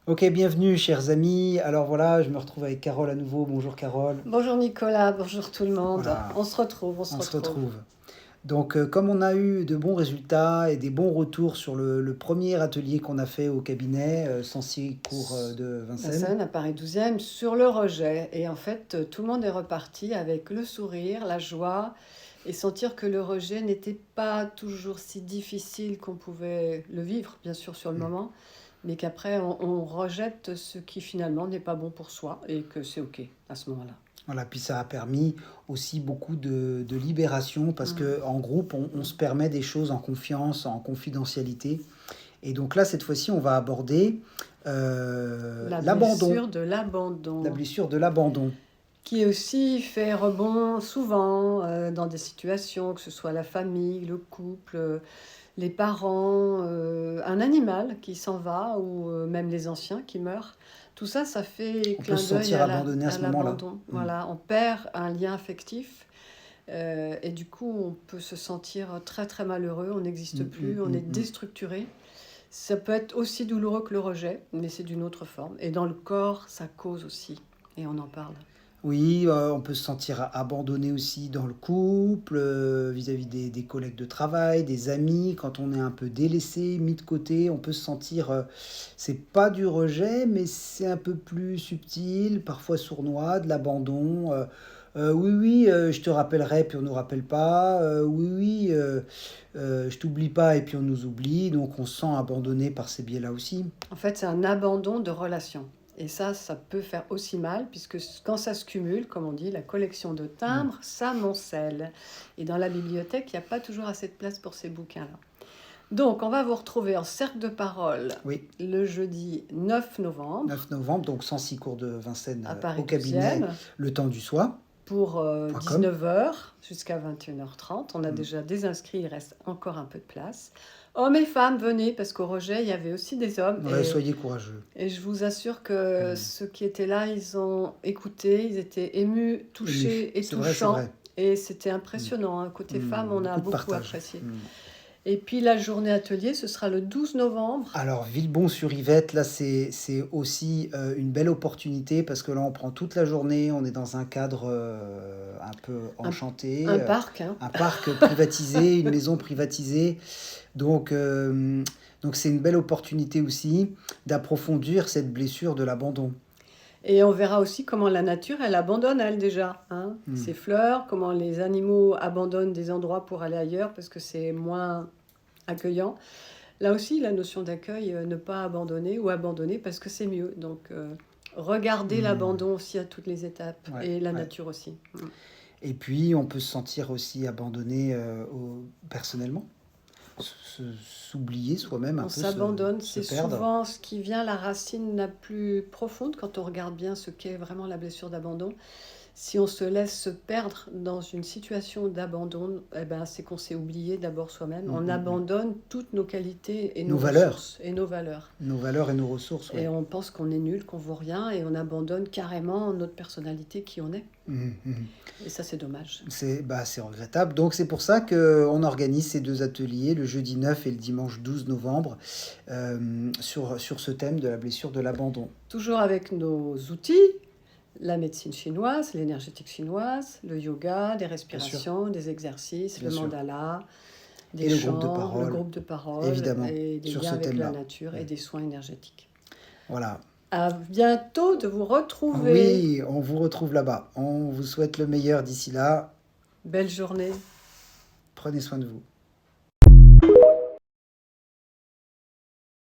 Ok, bienvenue chers amis. Alors voilà, je me retrouve avec Carole à nouveau. Bonjour Carole. Bonjour Nicolas, bonjour tout le monde. Voilà, On se retrouve, on se on se retrouve. retrouve. Donc comme on a eu de bons résultats et des bons retours sur le premier atelier qu'on a fait au cabinet, Sensi Cours de Vincennes. Vincennes, à Paris 12e, sur le rejet. Et en fait, tout le monde est reparti avec le sourire, la joie, et sentir que le rejet n'était pas toujours si difficile qu'on pouvait le vivre, bien sûr, sur le Mm. moment, mais qu'après, on rejette ce qui finalement n'est pas bon pour soi, et que c'est OK à ce moment-là. Voilà, puis ça a permis aussi beaucoup de libération parce Mm. que en groupe, on se permet des choses en confiance, en confidentialité. Et donc là, cette fois-ci, on va aborder La l'abandon, blessure de la l'abandon. blessure de l'abandon. Qui aussi fait rebond souvent dans des situations, que ce soit la famille, le couple, les parents, un animal qui s'en va ou même les anciens qui meurent. Tout ça, ça fait On peut clin se d'œil sentir abandonné à à ce moment-là. l'abandon. Mm. Voilà, on perd un lien affectif et du coup, on peut se sentir très très malheureux, on Mm, n'existe mm, plus, on est mm, mm. déstructuré. Ça peut être aussi douloureux que le rejet, mais c'est d'une autre forme. Et dans le corps, ça cause aussi, et on en parle. Oui, on peut se sentir abandonné aussi dans le couple, vis-à-vis des collègues de travail, des amis. Quand on est un peu délaissé, mis de côté, on peut se sentir, c'est pas du rejet, mais c'est un peu plus subtil, parfois sournois, de l'abandon. Oui, oui, je te rappellerai, puis on ne nous rappelle pas. Oui, oui, je t'oublie pas, et puis on nous oublie. Donc on se sent abandonné par ces biais-là aussi. En fait, c'est un abandon de relation. Et ça peut faire aussi mal, puisque quand ça se cumule, comme on dit, la collection de Mm. timbres s'amoncelle. Et dans la bibliothèque, il n'y a pas toujours assez de place pour ces bouquins-là. Donc, on va vous retrouver en cercle de parole Oui. le jeudi 9 novembre 9 novembre, donc 106 cours de Vincennes à au Paris cabinet 12e Le Temps du Soi. pour .com. 19h jusqu'à 21h30. On a Mm. déjà des inscrits, il reste encore un peu de place. Hommes et femmes, venez, parce qu'au rejet, il y avait aussi des hommes. Ouais, soyez courageux. Et je vous assure que Mm. ceux qui étaient là, ils ont écouté, ils étaient émus, Ému. touchés et C'est vrai, c'est touchants. vrai. Et c'était Mm. impressionnant, hein. Côté femme, on a Beaucoup de beaucoup partage. apprécié. Mm. Et puis la journée atelier, ce sera le 12 novembre. Alors, Villebon-sur-Yvette, là, c'est aussi une belle opportunité parce que là, on prend toute la journée, on est dans un cadre un peu Un, enchanté, un parc, hein. un parc privatisé, une maison privatisée. Donc, donc c'est une belle opportunité aussi d'approfondir cette blessure de l'abandon. Et on verra aussi comment la nature, elle abandonne, elle déjà, hein. Mm. Ses fleurs, comment les animaux abandonnent des endroits pour aller ailleurs parce que c'est moins accueillant. Là aussi, la notion d'accueil, ne pas abandonner ou abandonner parce que c'est mieux. Donc, regardez Mm. l'abandon aussi à toutes les étapes Ouais, et la ouais. nature aussi. Mm. Et puis, on peut se sentir aussi abandonné personnellement, s'oublier soi-même un On peu, s'abandonne, se c'est perdre. souvent ce qui vient la racine la plus profonde quand on regarde bien ce qu'est vraiment la blessure d'abandon. Si on se laisse se perdre dans une situation d'abandon, eh ben, c'est qu'on s'est oublié d'abord soi-même. Mm, On mm, mm. abandonne toutes nos qualités et Nos nos valeurs, ressources et nos valeurs. nos valeurs et nos ressources, Et oui. on pense qu'on est nul, qu'on vaut rien, et on abandonne carrément notre personnalité, qui on est. Et ça, c'est dommage. C'est regrettable. Donc c'est pour ça qu'on organise ces deux ateliers, le jeudi 9 et le dimanche 12 novembre, sur ce thème de la blessure de l'abandon. Toujours avec nos outils, la médecine chinoise, l'énergétique chinoise, le yoga, des Bien sûr, respirations, des exercices, bien le sûr. mandala, des Et le groupe de chants, le parole, groupe de parole évidemment, et des sur liens ce avec la thème-là. nature et des soins énergétiques. Voilà. À bientôt de vous retrouver. Oui, on vous retrouve là-bas. On vous souhaite le meilleur d'ici là. Belle journée. Prenez soin de vous.